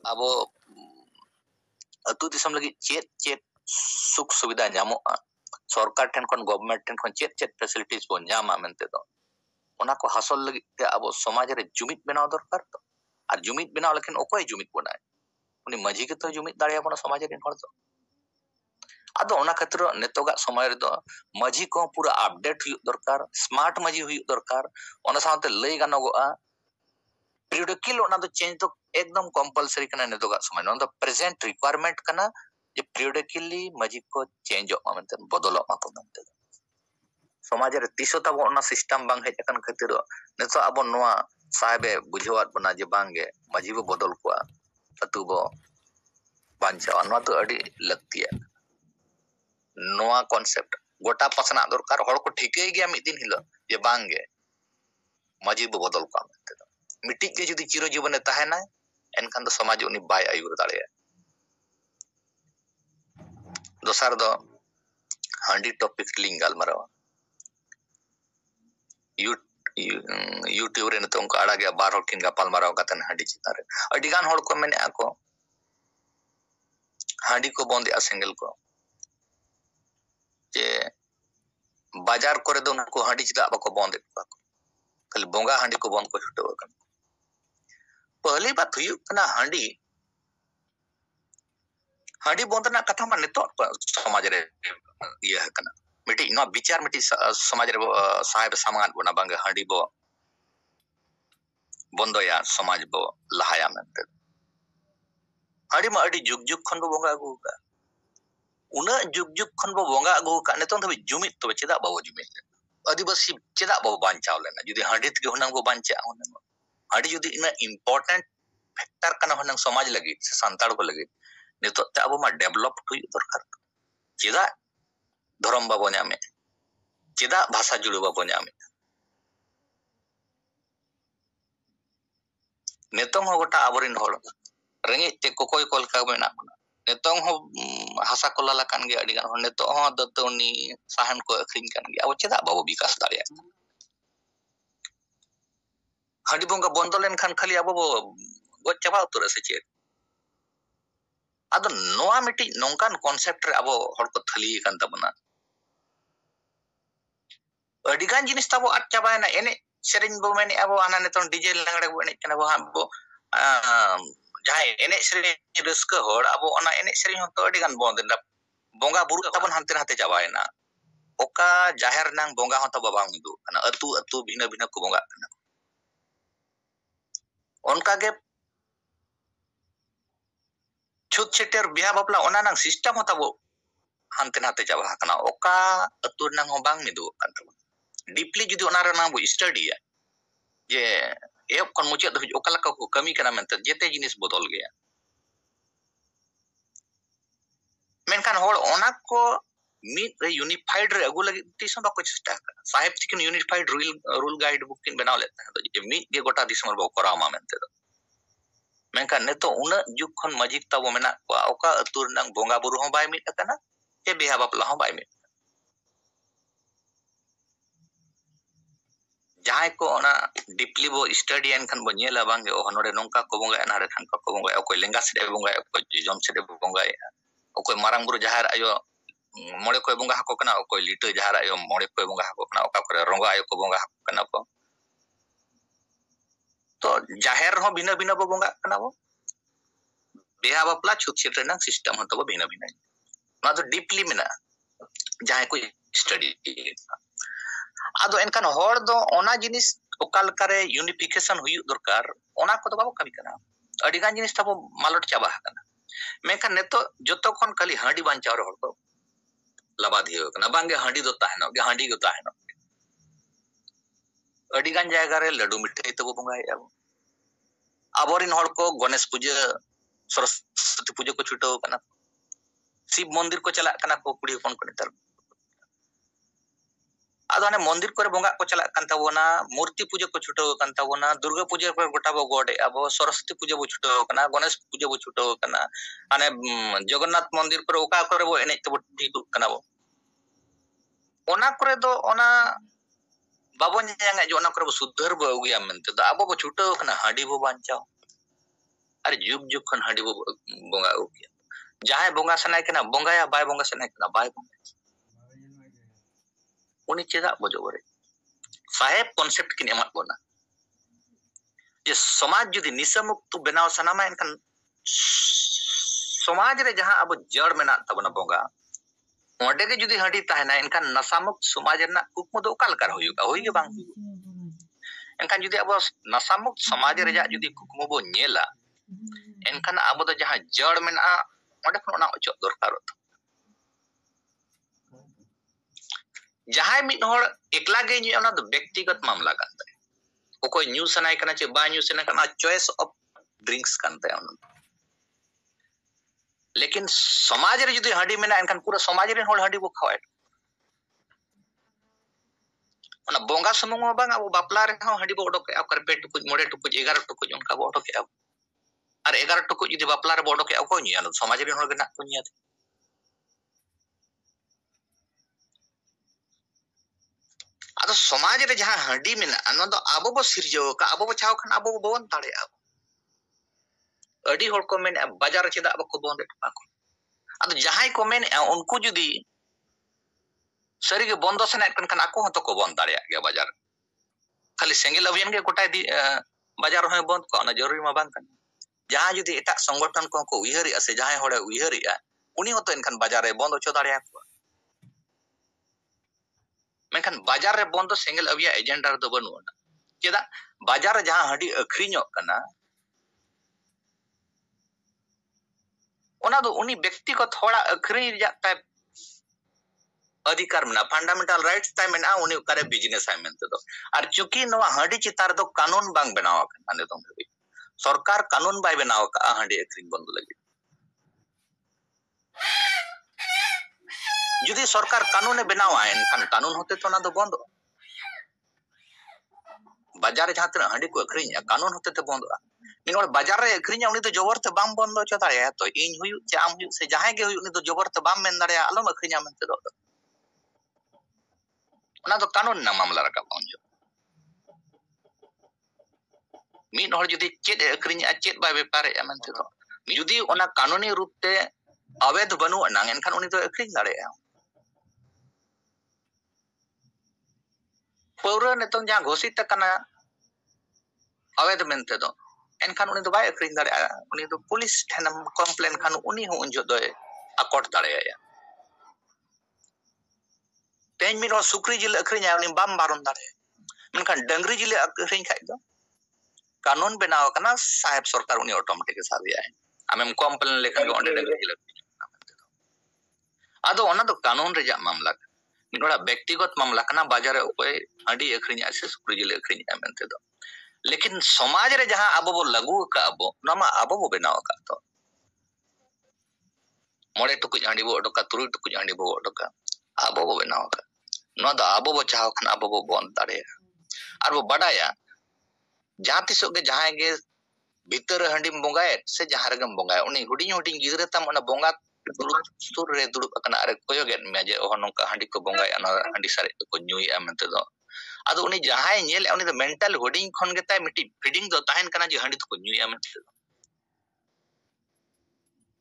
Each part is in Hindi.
abo atu disam lagi chet suk suvidha nyamoa सरकार ठेन खन गवर्नमेंट ठेन खन चेत फैसिलिटीज बो ᱧᱟᱢᱟ mente do ona ko hasol lagi te abo समाज रे जुमित बनाव दरकार तो और जुमित बनाव लेकिन ओकोय जुमित बनाय उनी माझी के तो जुमित दाड़िया बना समाज रे हर तो आदो ओना खातिर नेतोगा समय रे दो माझी को पूरा अपडेट हुई दरकार स्मार्ट माझी हुई दरकार ओना साथे लई गानोगोआ periodical ओना दो चेंज तो एकदम कंपलसरी कना नेतोगा समय ओना दो प्रेजेंट रिक्वायरमेंट कना जे periodically माझी को चेंज ओ मेंते बदलो मा को मेंते समाज रे तिसो तब ओना सिस्टम बांग हेज अकन खातिर नेतो अब नोआ साहेबे बुझवात बना जे बांगे माझी बो बदल को अतु बो बांचा नोआ तो अडी लक्तिया नोआ कॉन्सेप्ट गोटा पसना दरकार हड़ को ठीके गया मिद दिन हिलो जे बांगे माझी बो बदल को मेंते मिट्टी के जुदी चिरो जीवन तहना एनखान दो समाज उनी बाय आयुर दाड़े दोसार दो हांडी टॉपिक लिंगाल मरावा यूट्यूब रे नतो उनका आड़ा गया बार हकिन गापाल माराव कतन हांडी चितारे अडिगान हड़ को मेने आको हांडी को बंदे सिंगल को जे बाजार करे दो उनको हांडी चिता बाको बंदे को खाली बोंगा हांडी को बंद को छुटो कन पहली बात हुई कना हांडी बंद ना कथा मा नितो समाज रे ये कना मिटी नो विचार मिटी समाज रे साहेब सामान बना बांगे हांडी बो बंदोया समाज बो लहाया मेंते हांडी मा अडी जुग जुग खन बो बोंगा अगु का उना जुग जुग खन बो बोंगा अगु का नितो धबि जुमित तो चेदा बाबो जुमित आदिवासी चेदा बाबो बांचाव लेना जुदी हांडी के हुनंग बो बांचा हुनंग हांडी जुदी इना इंपोर्टेंट फैक्टर कना हुनंग समाज लगी से संताड़ को लगी नितो ते अब मा डेवलप हुई दरकार चेदा धर्म बाबो न्यामे चेदा भाषा जुड़े बाबो न्यामे नेतों हो गोटा आबरिन होड़ रेंगे ते कोकोय कोल का मेना नेतों हो हासा कोला लकान गे अडिगान हो नेतो हो दतौनी साहन को अखरिन कान गे अब चेदा बाबो विकास दाड़िया हांडी बोंगा बंदोलेन खान खाली अब गो चाबा उतर से चेत आदो नोआ मिटी नोंकान कॉन्सेप्ट रे अब हड़ को थली कान तबना अडिगान जिनिस तब आट चाबायना एने सेरिन बो मेने अब आना नेतों डीजे लंगड़े बो एने कना बो हाबो जाय एने सेरिन रस्क होड़ अब ओना एने सेरिन तो अडिगान बंद बोंगा बुरु तबन हांते हाते चाबायना ओका जाहेर नांग बोंगा हो तो बाबा मिदु कना अतु अतु भिना भिना को बोंगा कना उनका के छुत छेटर बिहा बापला ओना नांग सिस्टम हो तबो हांते हाते चाबा कना ओका अतु नांग हो बांग मिदु कन तबो डीपली जुदी ओना रे नांग बो स्टडी जे एहब खन मुचाद धबि ओका लका को कमी कना मेंते जेते जिनिस बदल गया मेनखान होड़ ओना को मिड रे यूनिफाइड रे अगु लगी तिसम बाको चेष्टा साहेब तिकिन यूनिफाइड रूल गाइड बुक किन बनाव लेता है तो जे मिड गे गोटा दिसम बो करामा मेंते दो मेनखान नेतो उना जुग खन मजिक तबो मेना को ओका अतुर नंग बोंगा बुरु हो बाय मिड कना जे बिहा बापला हो बाय मिड जहां को ओना डीपली बो स्टडी एन खन बो नेला बांगे ओ नोडे नोंका को बोंगा एना रे खन को बोंगा ओको लेंगा से बोंगा ओको जम से बोंगा ओको मारांग बुरु जहार आयो मोड़े को बोंगा हको कना ओको लिटो जहार आयो मोड़े को बोंगा हको कना ओका करे रोंगा आयो को बोंगा हको कना को तो जाहेर हो बिना बिना बो बोंगा कना बो बिहा बापला छुत छेट रेना सिस्टम हो तो बिना बिना ना तो डीपली मेना जहां को स्टडी आदो एनकान होड़ दो ओना जिनिस ओकाल करे यूनिफिकेशन हुई दरकार ओना को तो बाबो कमी कना अडिगान जिनिस तबो मालट चाबा कना मेनखान नेतो जतो खन खाली हांडी बांचाव रे होड़ को लबाधी हो कना बांगे हांडी दो ताहनो गे हांडी गो ताहनो अडिगान जायगा रे लड्डू मिठाई तबो बंगाय अब आबोरिन होड़ को गणेश पूजा सरस्वती पूजा को छुटो कना शिव मंदिर को चला कना को कुड़ी कोन को नेतर आदो मंदिर करे बोंगा को चला कान ताबोना मूर्ति पूजा को छुटो कान ताबोना दुर्गा पूजा को गोटा बो गोडे अब सरस्वती पूजा बो छुटो कना गणेश पूजा बो छुटो कना आने जगन्नाथ मंदिर पर ओका करे बो एने तबो ठीक कना बो ओना करे दो ओना बाबो न्यांगा जो ओना करे बो सुधर बो अगुया मेनते दो अब बो छुटो कना हांडी बो बांचाओ अरे जुग जुग खन हांडी बो बोंगा ओके जहां बोंगा सनाय कना बोंगाया बाय बोंगा सनाय कना बाय उनी चेदा बजोबरे साहेब कॉन्सेप्ट किन एमत बोना जे समाज जुदी निशा मुक्त बनाव सनामा एनकन समाज रे जहां अब जड़ मेना तबना बोंगा ओंडे के जुदी हांडी तहना एनकन नशा मुक्त समाज रना कुकमो दो काल कर होयुगा होइगे बांग एनकन जुदी अब नशा मुक्त समाज रे जुदी कुकमो बो नेला एनकन अब दो जहां जड़ मेना ओंडे खन ओना अचो दरकार जहां मिद होड़ एकला गे न्यू ओना दो व्यक्तिगत मामला कान ताय ओको न्यू सनाय कना चे बा न्यू सनाय कना चॉइस ऑफ ड्रिंक्स कान ताय लेकिन समाज रे जुदी हांडी मेना एनकन पूरा समाज रे होड़ हांडी बो खावाय ओना बोंगा समूह में बांग अब बापला रे हांडी बो ओडोके आ करपे टुकुज मोडे टुकुज 11 टुकुज उनका बो ओडोके और 11 टुकुज जुदी बापला रे बो ओडोके आ को निया समाज रे होड़ गना को निया आदो समाज रे जहां हांडी मेना अन दो आबो बो सिरजो का आबो बो चाव खन आबो बो बोन ताड़े अडी होड़ को मेन बाजार चेदा बको बोन देटपा को आदो जहां को मेन उनको जुदी सरीगे बंद सना कन आको हतो को बंद दाड़े गया बाजार खाली सेंगेल अभियान के कोटाय दी बाजार होय बंद को ना जरूरी मा बांग जहां जुदी एटा संगठन को उयहरी असे जहां होड़े उयहरी उनी हतो एनकन बाजार रे बंद ओचो दाड़े को मेनकन बाजार रे बंद सेंगेल अभिया एजेंडा दो बनुना चेदा बाजार रे जहां हडी अखरिñो कना ओना दो उनी व्यक्तिगत थोड़ा अखरिñ जाता अधिकार में फंडामेंटल राइट्स ताय मेना उनी करे बिजनेस आय मेनते दो और चूंकि नवा हांडी चितार दो कानून बांग बनावा कने दो सरकार कानून बाय बनावा का हांडी अखरिñ बंद लगी जुदी सरकार कानून बनावा एनखान कानून होते तो ना दो बंद बाजार जहां तक हांडी को अखरिñ कानून होते तो बंद निनोड़ बाजार रे अखरिñ उनी तो जबर ते बाम बंद छ दाड़े तो इन हुयु जे आम हुयु से जहां गे हुयु उनी तो जबर ते बाम मेन दाड़े आलम अखरिñ मेनते दो ओना तो कानून ना मामला रका पहुंचो मिन हर जुदी चेद अखरिñ चेद बाय व्यापार मेनते दो जुदी ओना कानूनी रूप ते अवैध बनु ना एनखान उनी तो अखरिñ दाड़े पौरा नेतों जहां घोषित कना अवैध मेनते दो एनखान उनी तो बाय अखरिñ दाड़े उनी तो पुलिस ठेनम कंप्लेन खान उनी हो उन जो दो अकोट दाड़े तेज मिन और सुक्री जिल अखरिñ उनी बाम बारन दाड़े मेनखान डंगरी जिल अखरिñ खाइ दो कानून बनाव कना साहेब सरकार उनी ऑटोमेटिक साबिया है आमेम कंप्लेन लेखन ओंडे डंगरी जिल आदो ओना तो कानून रे जा मामला मिनोड़ा व्यक्तिगत मामला कना बाजार रे ओय हांडी अखरिñ से सुक्री जिल अखरिñ मेनते दो लेकिन समाज रे जहां आबो बो लागू का आबो नमा आबो बो बनाव का तो मोड़े टुकुज हांडी बो ओडोका तुरुई टुकुज हांडी बो ओडोका आबो बो बनाव का नो द आबो बो चाव खन आबो बो बंद दाड़े और वो बडाया जहां तिसो के जहां गे भीतर हांडी बोंगाए से जहां रगम बोंगाए उनी हुडिñ हुडिñ गिदरे तम ओना बोंगा सुर रे दुड़ुब कना अरे कोयोगे मे जे ओह नोंका हांडी को बोंगाए अना हांडी सारे को न्यूई मेनते दो आदो उनी जहां नेल उनी तो मेंटल हुडिñ खन गे ताय मिटी फीडिंग दो ताहेन कना जे हांडी तो को न्यूई मेनते दो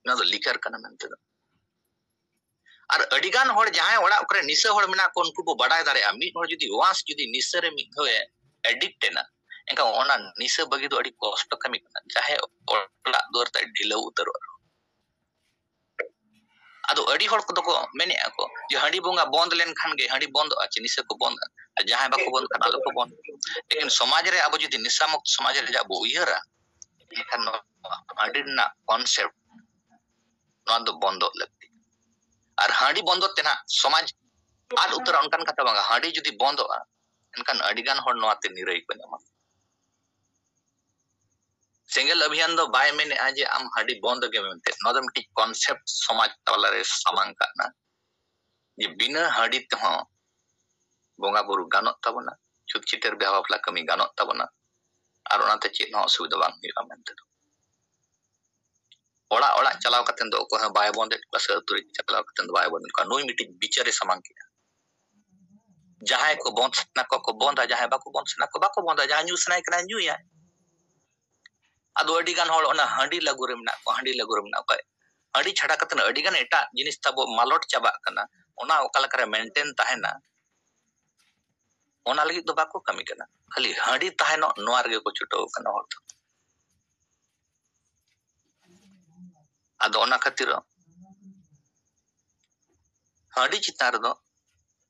ना दो लिकर कना मेनते दो और अडिगान होड़ जहां ओड़ा ओकरे निशा होड़ मेना को उनको को बडाय दारे मी होड़ जुदी वास जुदी निशा रे मी होए एडिक्ट ना एंका ओना निशा बगी दो अडी कष्ट कमी कना चाहे ओड़ा दोर ता ढिलो उतर आदो अडी होड़ को दको मेने को जे हांडी बोंगा बंद लेन खान गे हांडी बंद अछि निशा को बंद जहां बाको बंद कना लो को बंद लेकिन समाज रे अब जुदी निशा मुक्त समाज रे जाबो उयहरा एखान हांडी ना कॉन्सेप्ट नोन दो बंद लगती और हांडी बंद तेना समाज आद उतर अनकान कथा बांगा हांडी जुदी बंद एनकान अडिगान होड़ नोते निरई को नमा सेंगेल अभियान दो बाय मेने आजे आम हांडी बंद के मेनते नो दो मिटी कॉन्सेप्ट समाज तला रे सामांग काना जे बिना हांडी ते हो बोंगा बुरु गानोत ताबना छुत चिटर बेहावपला कमी गानोत ताबना और ओनाते चेत हो असुविधा बांग हुआ मेनते ओड़ा ओड़ा चलाव कतेन दो को बाय बंद बस तुरी चलाव कतेन दो बाय बंद का नोई मिटी बिचारे सामांग के जहां को बंद ना को बंद जहां बाको बंद ना को बाको बंद जहां न्यूज ना कना न्यू या ado adigan hol ona handi lagu re mena ko handi lagu re mena ko handi chhada katena adigan eta jinis tabo malot chaba kana ona okala kare maintain tahena ona lagi do bako kami kana khali handi taheno noar ge ko chutaw kana hol ado ona khatir handi chitar do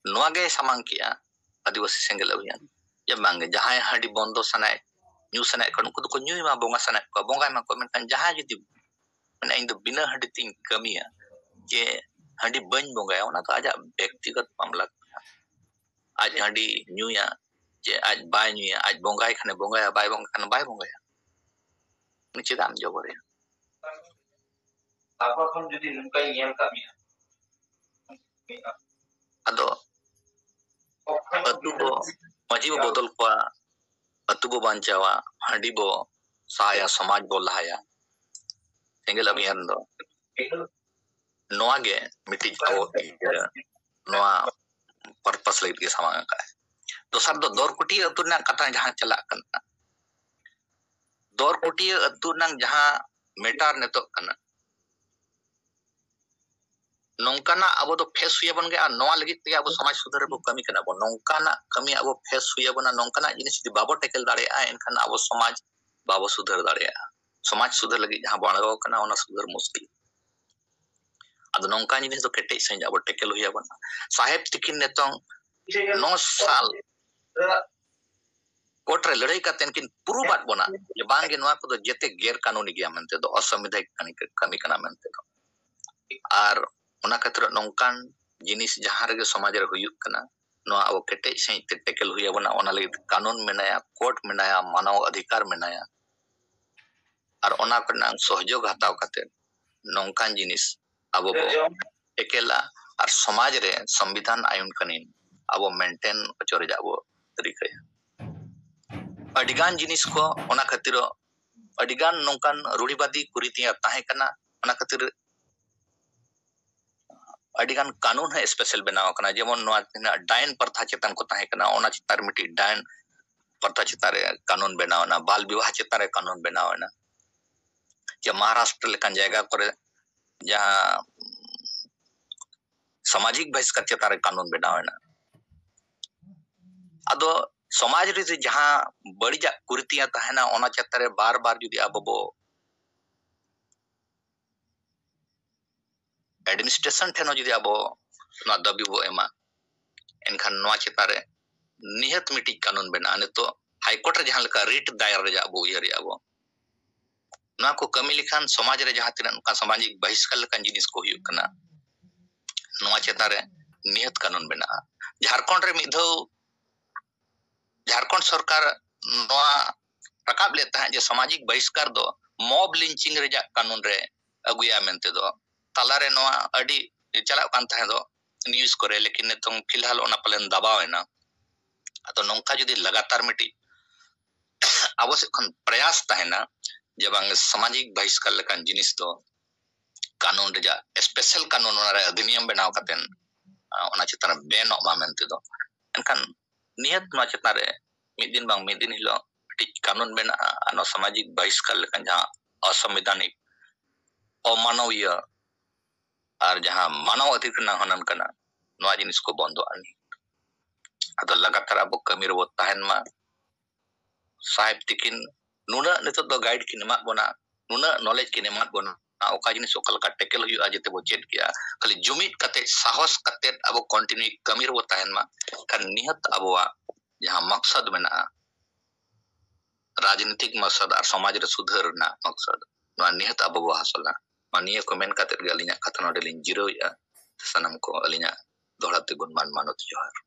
noa ge samang kia adivasi sengel abhiyan ya bang jahay handi bondo sanai nyu sanai kan ko nyu ma bonga sanai ko bonga ma ko men kan jahay judi men indo bina handi ting kamiya je handi bany bonga ya ona to aja ব্যক্তিগত মামলা आज हंडी न्यू या जे आज बाय न्यू या आज बोंगाय खने बोंगाया बाय बोंगा खने बाय बोंगाया नीचे दाम जो करे apa kon judi nungkai nyel kami ado atu bo maji bo bodol kwa atu bo bancawa handi bo saya samaj bo lahaya single abhiyan do noa ge miti jawo noa purpose lagi ke sama ka dosar do dor kuti atu nang kata jahan chalak kana dor kuti atu nang jahan metar netok kana nongkana abo do face huyabon ge ar noa lagi te abo samaj sudhar bo kami kana bo nongkana kami abo face huyabona nongkana jinis di babo tackle dare a enkan abo samaj babo sudhar dare a samaj sudhar lagi jahan banagaw kana ona sudhar muskil ado nongka jinis do kete sen abo tackle huyabona saheb tikin netong 9 साल कोर्ट रे लड़ाई करते किन पुरु बात बना ये बांगे नवा को जेते गैर कानूनी गया मनते दो असंवैधानिक कमी कना मनते दो आर ओना खतर नोंकान जिनिस जहां रे समाज रे हुयुक कना नवा अब केटे सही ते टेकल हुया बना ओना लगी कानून मेनाया कोर्ट मेनाया मानव अधिकार मेनाया आर ओना कना सहयोग हताव कते नोंकान जिनिस अब एकेला आर समाज रे संविधान ion कनिन abo maintain ochore jabo tarikaya adigan jinis ko ona khatiro adigan nongkan rudibadi kuritiya tahe kana ona khatir adigan kanun hai special benaw kana jemon noa dain partha chetan ko tahe kana ona chitar miti dain partha chitare kanun benaw na bal bivah chitare kanun benaw na je maharashtra lekan jayga kore jahan samajik bahishkar chitare kanun benaw na ado समाज रे जहां बड़ीजा कुर्तियां तहना ओना चतरे बार बार जुदी अब एडमिनिस्ट्रेशन ठेनो जुदी अब ना दबी बो एमा एनखान नवा चतारे निहत मिटी कानून बना ने तो हाई कोर्ट रे जहां लका रिट दायर रे जाबो यरी अब ना को कमी लिखान समाज रे जहां तिन का सामाजिक बहिष्कार लकान जिनिस को हुयु कना नवा चतारे निहत कानून बना झारखंड रे मिधो झारखंड सरकार नवा रकाब लेता है जे सामाजिक बहिष्कार दो मॉब लिंचिंग रे जा कानून रे अगुया मेंते दो तालारे नवा अडी चला कान था दो न्यूज़ करे लेकिन नेतों फिलहाल ओना पलन दबाव है ना तो नौका जदी लगातार मिटी आवश्यक प्रयास तहना जब सामाजिक बहिष्कार लकान जिनिस दो कानून रे जा स्पेशल कानून रे अधिनियम बनाव कतेन ओना चितर बेन मा मेंते दो एनखान नियत मा चितारे मिदिन बांग मिदिन हिलो कानून बेना अनो सामाजिक बहिष्कार लेकिन जहां असंवैधानिक अमानवीय और जहां मानव अधिकार ना हनन कना नवा जिनिस को बंदो आनी अतो लगातार अब कमी रो तहन मा साहेब तिकिन नुना नितो दो गाइड किन मा बना नुना नॉलेज किन मा बना ओका जिनिस ओकल का टेकल हुई आजते बो चेत किया खाली जुमित कते साहस कते अब कंटिन्यू कमी रो तहन मा kan निहत अबवा जहां मकसद बना राजनीतिक मकसद और समाज रे सुधार ना मकसद नवा निहत अबवा हसला मानिया कमेंट कते गलिना कथन डेलिन जीरो या सनम को अलिना दोहराते गुणमान मानत जोहार